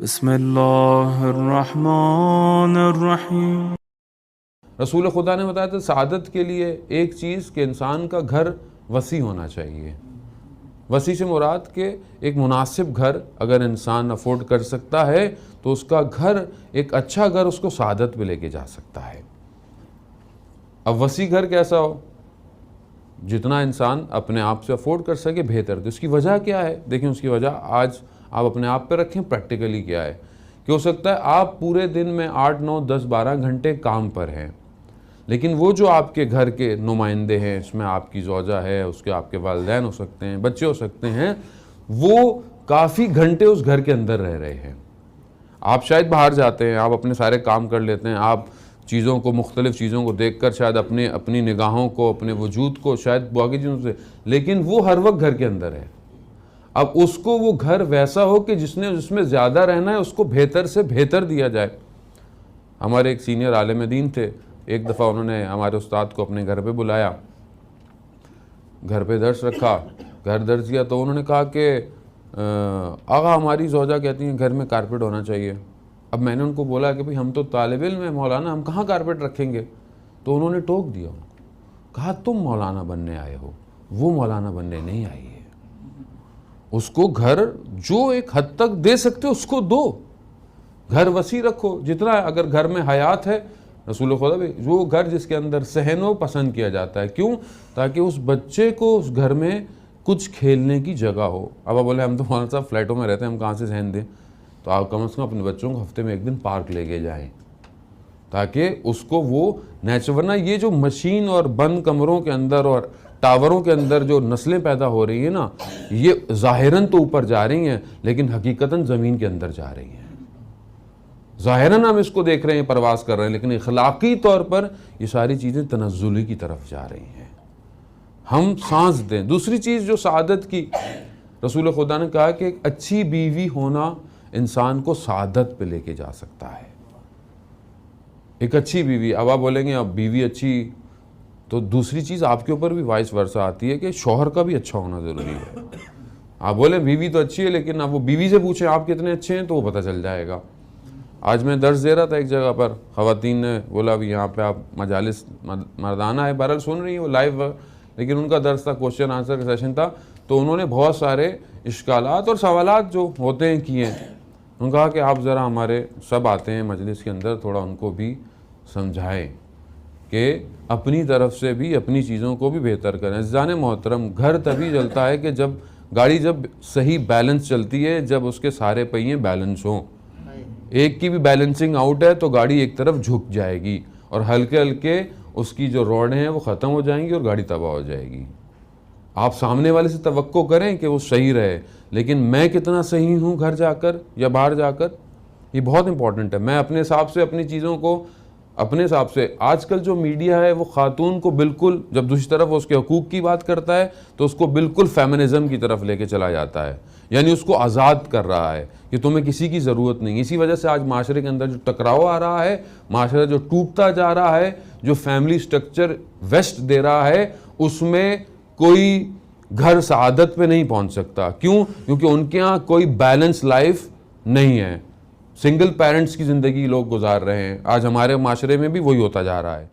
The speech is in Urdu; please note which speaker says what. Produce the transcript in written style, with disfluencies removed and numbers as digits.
Speaker 1: بسم اللہ الرحمن الرحیم۔
Speaker 2: رسول خدا نے بتایا تھا سعادت کے لیے ایک چیز کہ انسان کا گھر وسیع ہونا چاہیے۔ وسیع سے مراد کہ ایک مناسب گھر اگر انسان افورڈ کر سکتا ہے تو اس کا گھر، ایک اچھا گھر اس کو سعادت پہ لے کے جا سکتا ہے۔ اب وسیع گھر کیسا ہو؟ جتنا انسان اپنے آپ سے افورڈ کر سکے بہتر۔ تو اس کی وجہ کیا ہے؟ دیکھیں اس کی وجہ آج آپ اپنے آپ پہ رکھیں، پریکٹیکلی کیا ہے کہ ہو سکتا ہے آپ پورے دن میں 8، 9، 10، 12 گھنٹے کام پر ہیں، لیکن وہ جو آپ کے گھر کے نمائندے ہیں، اس میں آپ کی زوجہ ہے، اس کے آپ کے والدین ہو سکتے ہیں، بچے ہو سکتے ہیں، وہ کافی گھنٹے اس گھر کے اندر رہ رہے ہیں۔ آپ شاید باہر جاتے ہیں، آپ اپنے سارے کام کر لیتے ہیں، آپ چیزوں کو، مختلف چیزوں کو دیکھ کر شاید اپنی نگاہوں کو، اپنے وجود کو شاید باقی چیزوں سے، لیکن وہ ہر وقت گھر کے اندر ہے۔ اب اس کو وہ گھر ویسا ہو کہ جس میں زیادہ رہنا ہے اس کو بہتر سے بہتر دیا جائے۔ ہمارے ایک سینئر عالم دین تھے، ایک دفعہ انہوں نے ہمارے استاد کو اپنے گھر پہ بلایا، گھر پہ درس رکھا، گھر درس کیا تو انہوں نے کہا کہ آقا ہماری زوجہ کہتی ہیں گھر میں کارپیٹ ہونا چاہیے۔ اب میں نے ان کو بولا کہ بھئی ہم تو طالب علم ہیں مولانا، ہم کہاں کارپیٹ رکھیں گے؟ تو انہوں نے ٹوک دیا، کہا تم مولانا بننے آئے ہو، وہ مولانا بننے نہیں آئی ہے۔ اس کو گھر جو ایک حد تک دے سکتے اس کو دو، گھر وسیع رکھو جتنا ہے۔ اگر گھر میں حیات ہے، رسول خدا بھی وہ گھر جس کے اندر صحن و پسند کیا جاتا ہے، کیوں؟ تاکہ اس بچے کو اس گھر میں کچھ کھیلنے کی جگہ ہو۔ اب آپ بولے ہم تو مولانا صاحب فلیٹوں میں رہتے ہیں، ہم کہاں سے صحن دیں؟ تو آپ کم از کم اپنے بچوں کو ہفتے میں ایک دن پارک لے کے جائیں تاکہ اس کو وہ نیچر، ورنہ یہ جو مشین اور بند کمروں کے اندر اور ٹاوروں کے اندر جو نسلیں پیدا ہو رہی ہیں نا، یہ ظاہراً تو اوپر جا رہی ہیں لیکن حقیقتاً زمین کے اندر جا رہی ہیں۔ ظاہراً ہم اس کو دیکھ رہے ہیں، پرواز کر رہے ہیں، لیکن اخلاقی طور پر یہ ساری چیزیں تنزلی کی طرف جا رہی ہیں۔ ہم سانس دیں۔ دوسری چیز جو سعادت کی، رسول خدا نے کہا کہ ایک اچھی بیوی ہونا انسان کو سعادت پہ لے کے جا سکتا ہے۔ ایک اچھی بیوی، اب آپ بولیں گے اب بیوی اچھی، تو دوسری چیز آپ کے اوپر بھی وائس ورثہ آتی ہے کہ شوہر کا بھی اچھا ہونا ضروری ہے۔ آپ بولیں بیوی تو اچھی ہے لیکن اب وہ بیوی سے پوچھیں آپ کتنے اچھے ہیں تو وہ پتہ چل جائے گا۔ آج میں درس دے رہا تھا ایک جگہ پر، خواتین نے بولا ابھی یہاں پہ آپ مجالس مردانہ ہے، بہرحال سن رہی ہیں وہ لائیو، لیکن ان کا درس تھا، کوشچن آنسر کا سیشن تھا، تو انہوں نے بہت سارے اشکالات اور سوالات جو ہوتے ہیں کیے ہیں۔ انہوں نے کہا کہ آپ ذرا ہمارے سب آتے ہیں مجلس کے اندر، تھوڑا ان کو بھی سمجھائیں کہ اپنی طرف سے بھی اپنی چیزوں کو بھی بہتر کریں۔ عزیزان محترم، گھر تبھی چلتا ہے کہ جب گاڑی جب صحیح بیلنس چلتی ہے، جب اس کے سارے پہیے بیلنس ہوں۔ ایک کی بھی بیلنسنگ آؤٹ ہے تو گاڑی ایک طرف جھک جائے گی اور ہلکے ہلکے اس کی جو روڈیں ہیں وہ ختم ہو جائیں گی اور گاڑی تباہ ہو جائے گی۔ آپ سامنے والے سے توقع کریں کہ وہ صحیح رہے، لیکن میں کتنا صحیح ہوں گھر جا کر یا باہر جا کر، یہ بہت امپورٹنٹ ہے۔ میں اپنے حساب سے اپنی چیزوں کو اپنے حساب سے، آج کل جو میڈیا ہے وہ خاتون کو بالکل، جب دوسری طرف اس کے حقوق کی بات کرتا ہے تو اس کو بالکل فیمنزم کی طرف لے کے چلا جاتا ہے، یعنی اس کو آزاد کر رہا ہے کہ تمہیں کسی کی ضرورت نہیں۔ اسی وجہ سے آج معاشرے کے اندر جو ٹکراؤ آ رہا ہے، معاشرہ جو ٹوٹتا جا رہا ہے، جو فیملی سٹرکچر ویسٹ دے رہا ہے، اس میں کوئی گھر سعادت پہ نہیں پہنچ سکتا۔ کیوں؟ کیونکہ ان کے ہاں کوئی بیلنس لائف نہیں ہے، سنگل پیرنٹس کی زندگی لوگ گزار رہے ہیں۔ آج ہمارے معاشرے میں بھی وہی ہوتا جا رہا ہے۔